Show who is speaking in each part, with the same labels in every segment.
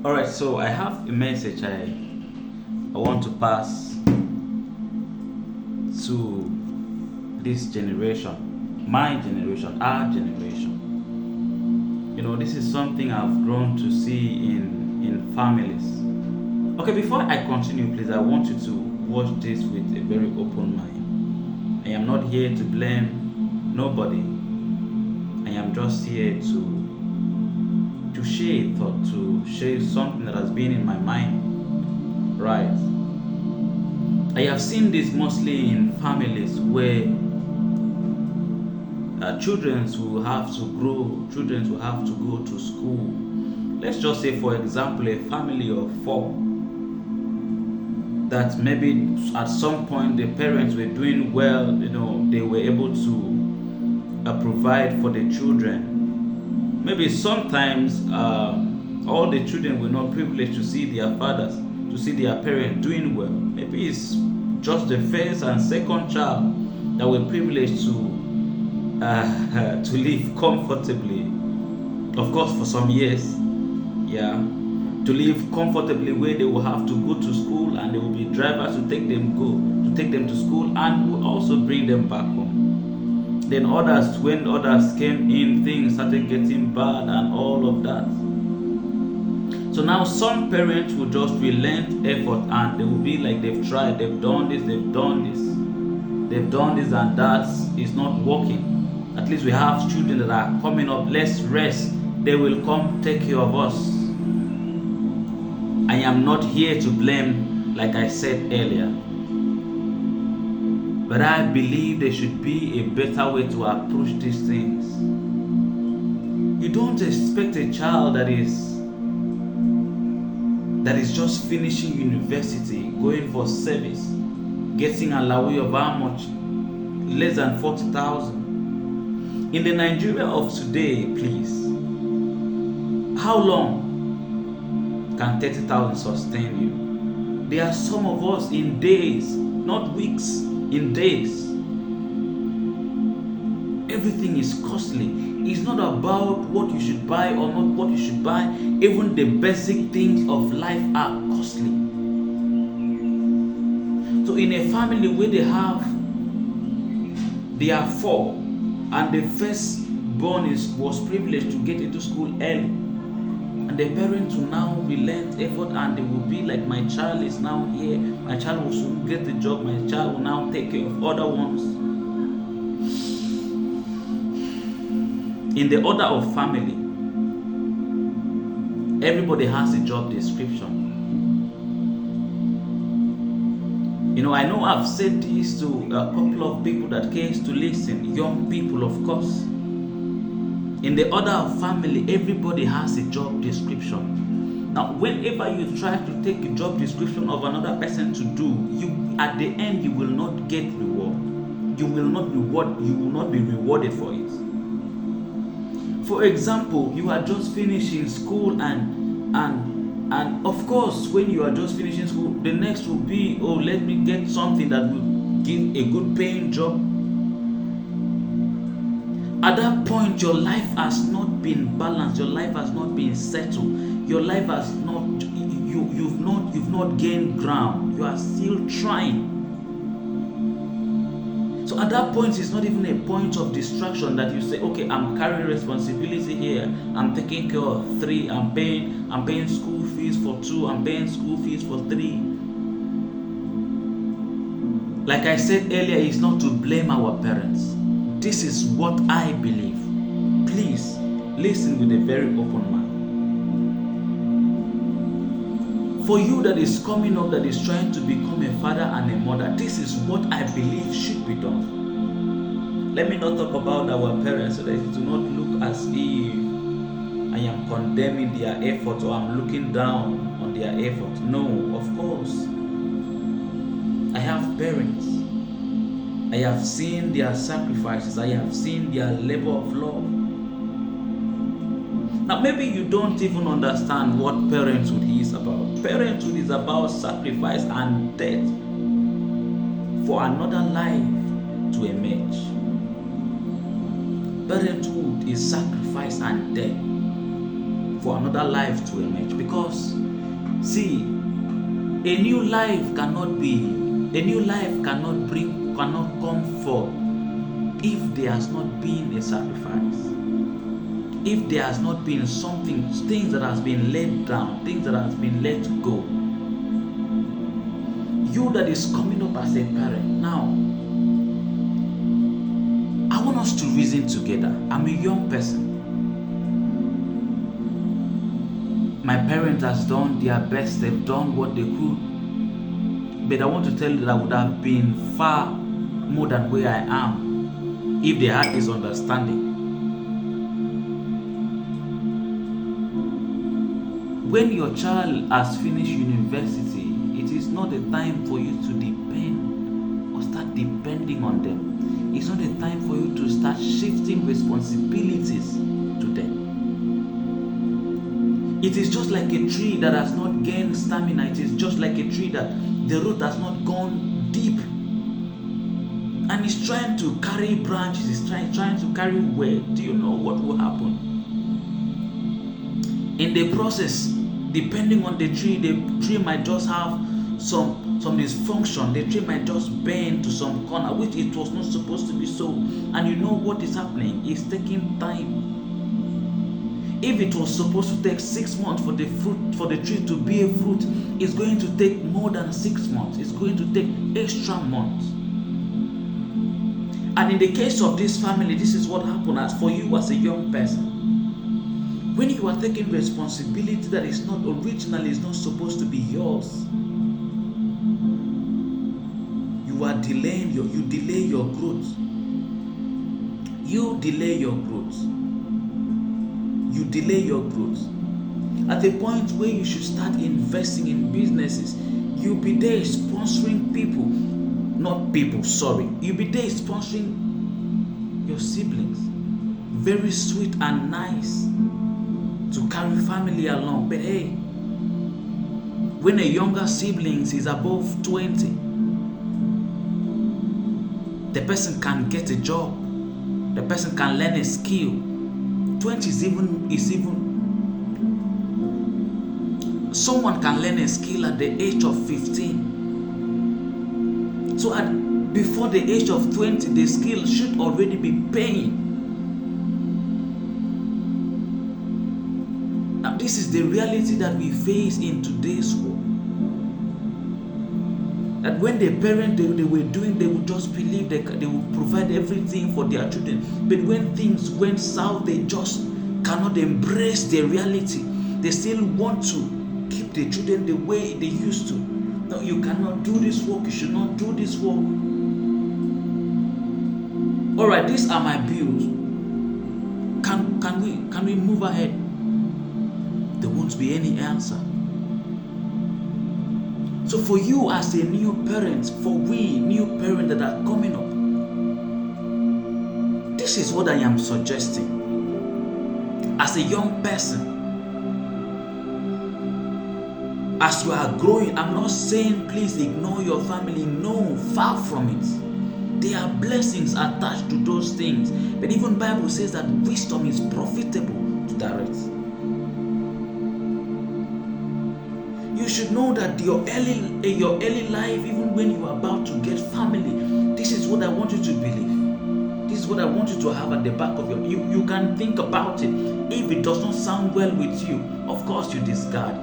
Speaker 1: All right, so I have a message I want to pass to this generation, my generation, our generation. This is something I've grown to see in families. Okay, before I continue, please, I want you to watch this with a very open mind. I am not here to blame nobody. I am just here to share a thought, to share something that has been in my mind. Right. I have seen this mostly in families where children will have to grow, children will have to go to school. Let's just say, for example, a family of 4 that maybe at some point the parents were doing well, they were able to provide for the children. Maybe sometimes all the children were not privileged to see their fathers, to see their parents doing well. Maybe it's just the first and second child that were privileged to live comfortably. Of course, for some years, to live comfortably, where they will have to go to school and there will be drivers to take them to school and will also bring them back home. Then when others came in, things started getting bad and all of that. So now some parents will just relent effort and they will be like, they've tried, they've done this, and that is not working. At least we have children that are coming up, let's rest, they will come take care of us. I am not here to blame, like I said earlier, but I believe there should be a better way to approach these things. You don't expect a child that is just finishing university, going for service, getting a allowance of how much? Less than 40,000. In the Nigeria of today, please, how long can 30,000 sustain you? There are some of us in days, not weeks, in days. Everything is costly. It's not about what you should buy or not what you should buy. Even the basic things of life are costly. So in a family where they are 4, and the firstborn was privileged to get into school early, and the parents will now relent effort and they will be like, my child is now here, my child will soon get the job, my child will now take care of other ones. In the order of family, everybody has a job description. I know I've said this to a couple of people that came to listen, young people, of course. In the order of family, everybody has a job description. Now, whenever you try to take a job description of another person to do, at the end you will not get reward. You will not be rewarded for it. For example, you are just finishing school and of course, when you are just finishing school, the next will be, let me get something that will give a good paying job. At that point, your life has not been balanced. Your life has not been settled. Your life has not. You've not gained ground. You are still trying. So at that point, it's not even a point of distraction that you say, okay, I'm carrying responsibility here. I'm taking care of 3. I'm paying school fees for 2. I'm paying school fees for 3. Like I said earlier, it's not to blame our parents. This is what I believe. Please listen with a very open mind. For you that is coming up, that is trying to become a father and a mother, this is what I believe should be done. Let me not talk about our parents so that it do not look as if I am condemning their effort or I'm looking down on their effort. No, of course. I have parents. I have seen their sacrifices. I have seen their labor of love. Now, maybe you don't even understand what parenthood is about. Parenthood is about sacrifice and death for another life to emerge. Parenthood is sacrifice and death for another life to emerge. Because, see, a new life cannot come forth if there has not been a sacrifice. If there has not been things that has been laid down, things that has been let go. You that is coming up as a parent now, I want us to reason together. I'm a young person. My parents has done their best, they've done what they could. But I want to tell you that I would have been far more than where I am if they had this understanding. When your child has finished university, it is not the time for you to depend or start depending on them. It's not the time for you to start shifting responsibilities to them. It is just like a tree that has not gained stamina. It is just like a tree that the root has not gone deep. And it's trying to carry branches, it's trying to carry weight. Do you know what will happen? In the process, depending on the tree might just have some dysfunction. The tree might just bend to some corner, which it was not supposed to be so. And you know what is happening? It's taking time. If it was supposed to take 6 months for the tree to be a fruit, it's going to take more than 6 months. It's going to take extra months. And in the case of this family, this is what happened as for you as a young person. When you are taking responsibility that is not originally is not supposed to be yours, you are delaying you delay your growth. You delay your growth. You delay your growth. At a point where you should start investing in businesses, you'll be there sponsoring people. You'll be there sponsoring your siblings. Very sweet and nice to carry family along. But hey, when a younger siblings is above 20, the person can get a job. The person can learn a skill. 20 is even someone can learn a skill at the age of 15. So before the age of 20, the skill should already be paying. Now, this is the reality that we face in today's world. That when the parents they would just believe they would provide everything for their children. But when things went south, they just cannot embrace the reality. They still want to keep the children the way they used to. No, you cannot do this work. You should not do this work. All right, these are my bills. Can we move ahead? There won't be any answer. So for you as a new parent, for we new parents that are coming up, this is what I am suggesting. As a young person, as you are growing, I'm not saying please ignore your family. No, far from it. There are blessings attached to those things. But even Bible says that wisdom is profitable to direct. You should know that your early life, even when you are about to get family, this is what I want you to believe. This is what I want you to have at the back of you can think about it. If it does not sound well with you, of course you discard.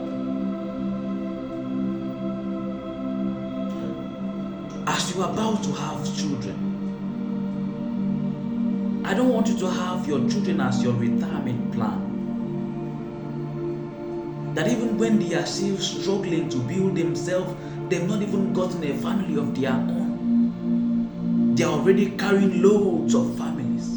Speaker 1: As you are about to have children, I don't want you to have your children as your retirement plan. That even when they are still struggling to build themselves, they've not even gotten a family of their own. They are already carrying loads of families.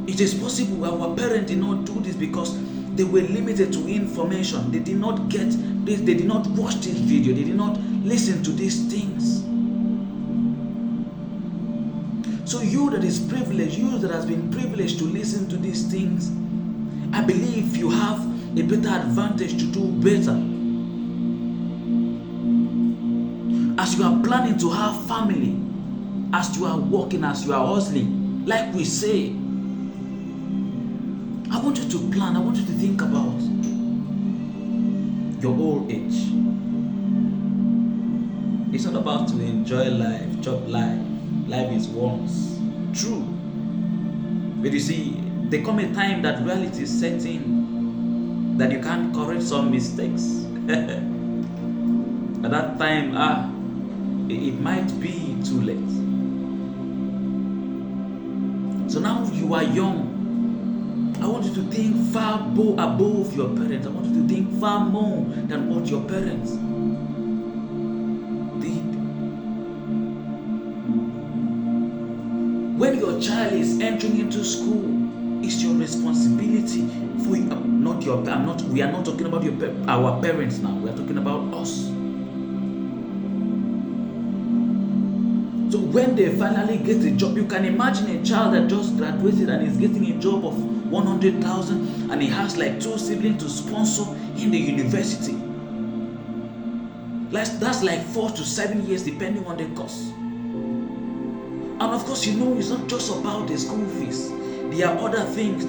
Speaker 1: It is possible our parents did not do this because they were limited to information. They did not get this, they did not watch this video, they did not listen to these things. So you that is privileged, you that has been privileged to listen to these things, I believe you have a better advantage to do better. As you are planning to have family, as you are working, as you are hustling, like we say, I want want you to plan. I want you to think about your old age. It's not about to enjoy life, chop life. Life is once. True. But you see, there come a time that reality is setting, that you can't correct some mistakes. At that time, it might be too late. So now you are young. I want you to think far above your parents. I want you to think far more than what your parents did. When your child is entering into school, it's your responsibility for you. We are not talking about our parents now. We are talking about us. So when they finally get a job, you can imagine a child that just graduated and is getting a job of 100,000 and he has like 2 siblings to sponsor in the university. That's like 4 to 7 years depending on the course. And of course, you know, it's not just about the school fees. There are other things.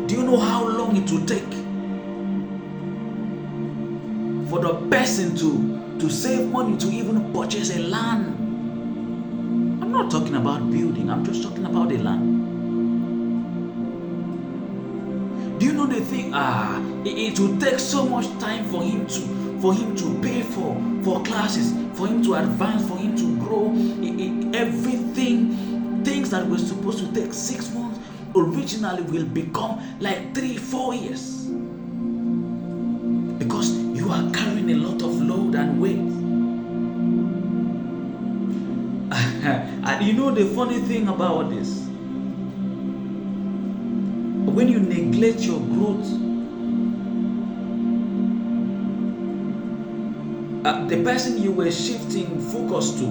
Speaker 1: Do you know how long it will take for the person to save money to even purchase a land? I'm not talking about building. I'm just talking about the land. Do you know the thing? It will take so much time for him to pay for classes, for him to advance, for him to grow. Everything, things that were supposed to take 6 months originally will become like 3-4 years, because you are carrying a lot of load and weight. And you know the funny thing about this, when you neglect your growth, the person you were shifting focus to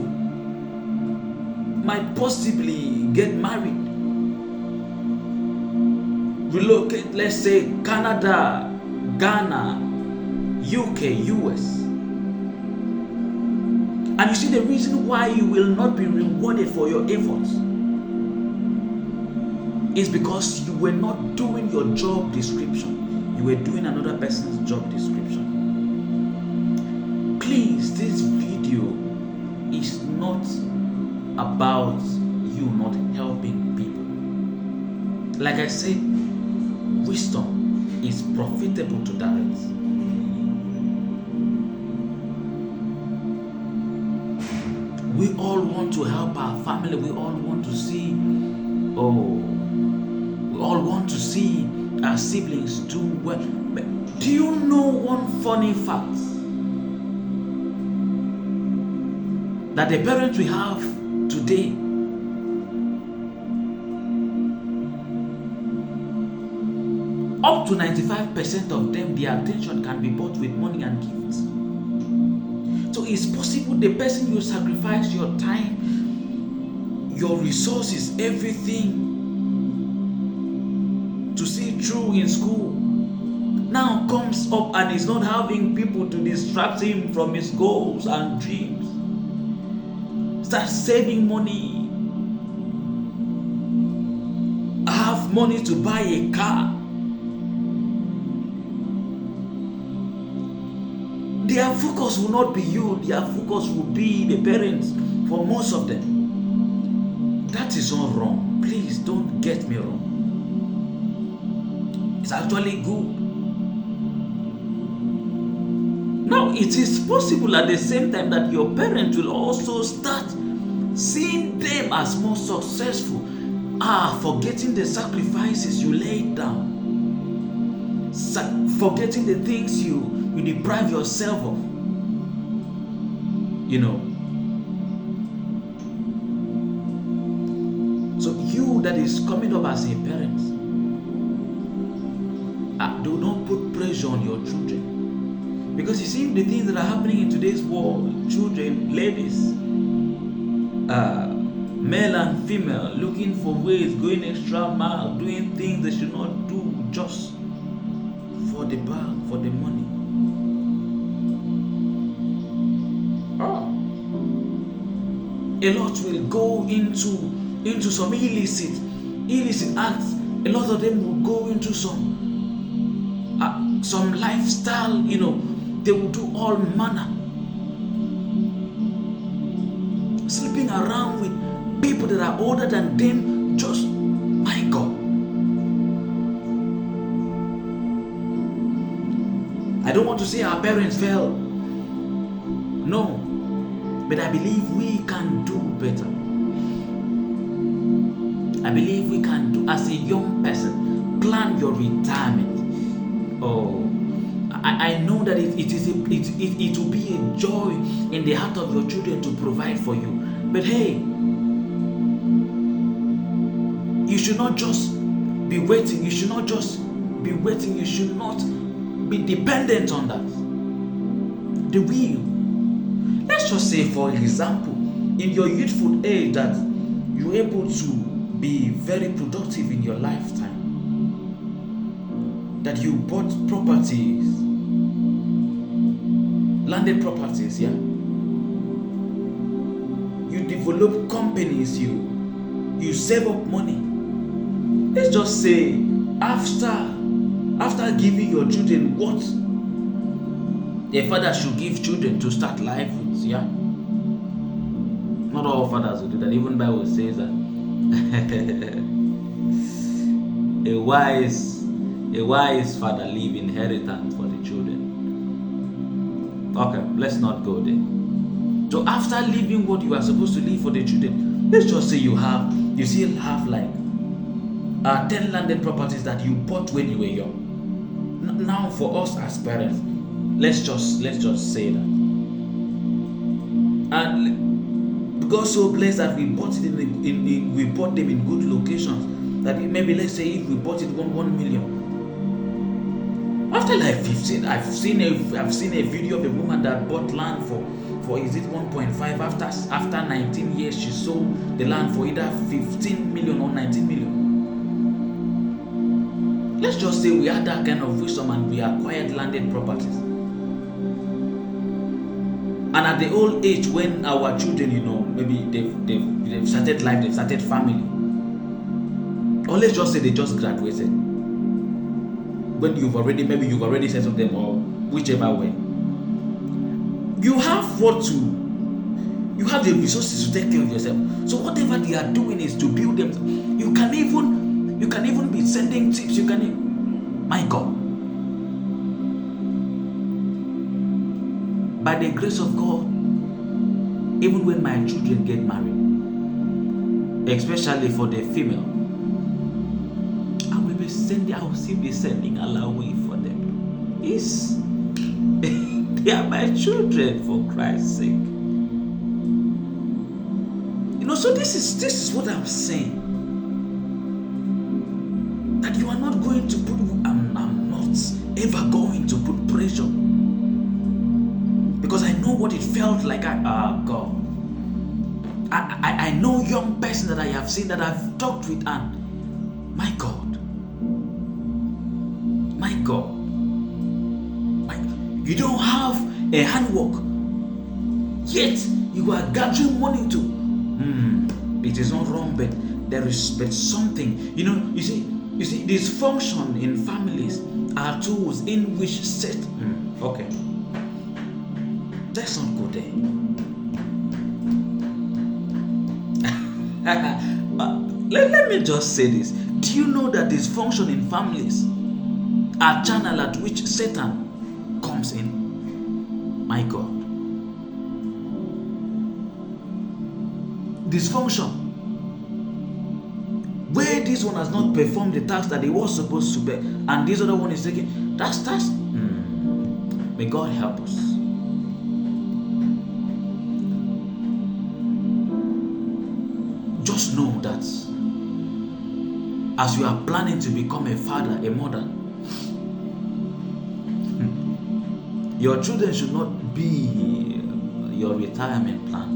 Speaker 1: might possibly get married, relocate, let's say Canada, Ghana, UK, US. And you see, the reason why you will not be rewarded for your efforts is because you were not doing your job description. You were doing another person's job description. Please, this video is not about you not helping people. Like I said, wisdom is profitable to direct. We all want to help our family. We all want to see, our siblings do well. But do you know one funny fact? That the parents we have today, up to 95% of them, their attention can be bought with money and gifts. So it's possible the person you sacrifice your time, your resources, everything to see through in school, now comes up and is not having people to distract him from his goals and dreams. Start saving money, have money to buy a car. Their focus will not be you, their focus will be the parents for most of them. That is not wrong. Please don't get me wrong. It's actually good. Now, it is possible at the same time that your parents will also start seeing them as more successful, forgetting the sacrifices you laid down, forgetting the things you deprive yourself of. So you that is coming up as a parent, do not put pressure on your children, because you see the things that are happening in today's world. Children, ladies, male and female, looking for ways, going extra mile, doing things they should not do just for the bag, for the money. A lot will go into some illicit illicit acts, a lot of them will go into some lifestyle, they will do all manner. Sleeping around with people that are older than them, just, my God. I don't want to say our parents failed. No. But I believe we can do better. I believe we can do, as a young person, plan your retirement. Oh, I know that it will be a joy in the heart of your children to provide for you. But hey, you should not just be waiting. You should not just be waiting. You should not be dependent on that. The will. Let's just say, for example, in your youthful age, that you're able to be very productive in your lifetime. That you bought properties, landed properties, yeah. You develop companies, you save up money. Let's just say, after giving your children what a father should give children to start life with, yeah. Not all fathers will do that. Even the Bible says that a wise father leave inheritance for the children. Okay, let's not go there. So after leaving what you are supposed to leave for the children, let's just say you still have like 10 landed properties that you bought when you were young. Now for us as parents, let's just say that. And God so blessed that we bought it we bought them in good locations. That maybe, let's say, if we bought it 1 million. After like 15, I've seen a video of a woman that bought land for is it 1.5? After 19 years, she sold the land for either 15 million or 19 million. Let's just say we had that kind of wisdom and we acquired landed properties. And at the old age when our children, maybe they've started life, they've started family. Or let's just say they just graduated. When you've already settled them, or whichever way. You have the resources to take care of yourself. So whatever they are doing is to build them. You can even be sending tips. My God. By the grace of God, even when my children get married, especially for the female, I will still be sending Allah away for them. They are my children, for Christ's sake. So this is what I'm saying. That you are not going to put. I'm not ever going to put pressure, because I know what it felt like. God. I know young person that I have seen, that I've talked with, and my God. You don't have a handwork, yet you are gathering money to. It is not wrong, but there is something. You see, dysfunction in families are tools in which set. Okay. Let's not go there. Let me just say this. Do you know that dysfunction in families are channel at which Satan comes in? My God. Dysfunction. Where this one has not performed the task that he was supposed to be, and this other one is taking. That's. May God help us. Just know that as you are planning to become a father, a mother, your children should not be your retirement plan.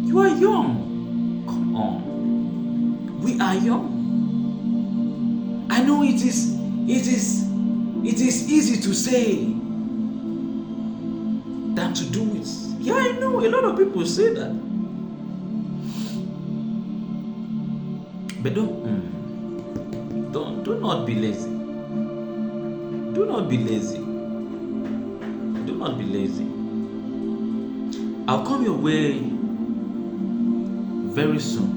Speaker 1: You are young. Come on. We are young. I know it is easy to say than to do it. Yeah, I know a lot of people say that. But do not be lazy. Do not be lazy. Do not be lazy. I'll come your way very soon.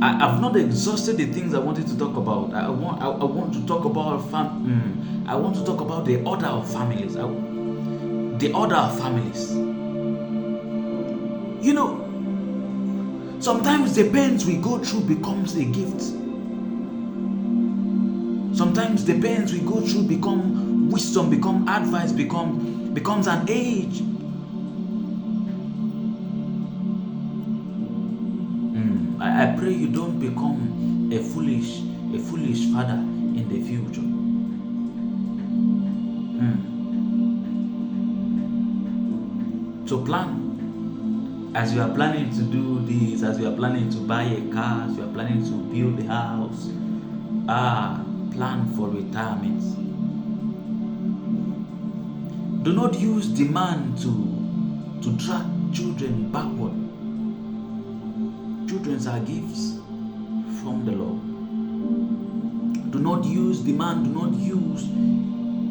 Speaker 1: I've not exhausted the things I wanted to talk about. I want to talk about I want to talk about the order of families. The order of families. You know, sometimes the pains we go through becomes a gift. Sometimes the pains we go through become wisdom, become advice, becomes an age. I pray you don't become a foolish father in the future. So plan. As you are planning to do this, as you are planning to buy a car, as you are planning to build a house, plan for retirement. Do not use demand to drag children backward. Children are gifts from the Lord. Do not use demand, do not use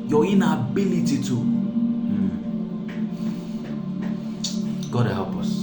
Speaker 1: your inability to. God help us.